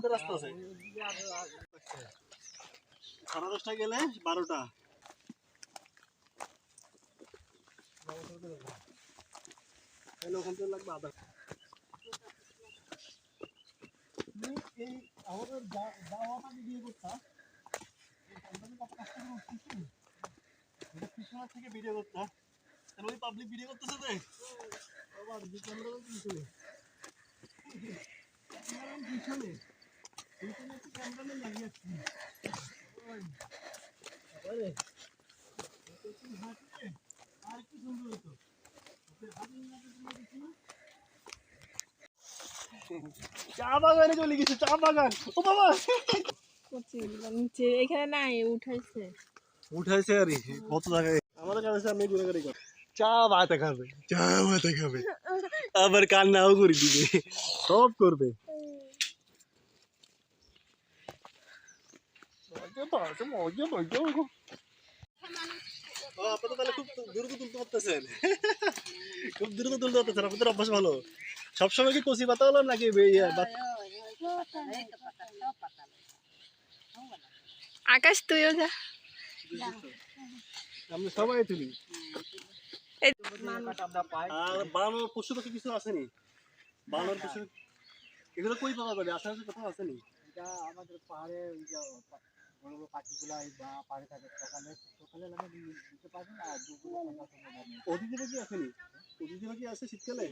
ফুটের রাস্তা আছে। 10:30 গেলে 12টা। তাহলে ওখান থেকে লাগবে আধা। এই আমাদের যাওয়াটা ভিডিও করতাম, পিছনের থেকে ভিডিও করতাম, ওই পাবলিক ভিডিও করতেছে যে আবার ক্যামেরা কিন্তু পিছনে একটু ক্যামেরা লাগিয়েছি। আর একটু সুন্দর হতো। চা বাগানে চলে গেছে, চা বাগান। ও বাবা নিচে এখানে নাই উঠাইছে আর কত জায়গায় আমাদের কাছে আমি ঘুরে চা ভাতে খাবে, চা ভাতে খাবে, আবার কান্নাও করে দিবে, সব করবে। আপনারা তাহলে খুব দ্রুত তুলতে পারতেছেন, খুব দ্রুত তুলতে পারতেছেন, আপনাদের অভ্যাস ভালো। সবসময় কি কচি পাতা হলো নাকি আকাশ তুইও যা, আমরা সবাই তুলি। আর বানর পশু পাখি কিছু আসেনি? বানর পশু এগুলো কই পাওয়া যাবে? আশেপাশে কোথাও আসেনি? এটা আমাদের পাহাড়ে বড় বড় পাখিগুলা বা পাহাড়ে থাকে, সকালে আমি দিতে পারি না, আর দুপুরে সন্ধ্যার সময় অতিথি পাখি আসেনি? অতিথি পাখি আসে শীতকালে?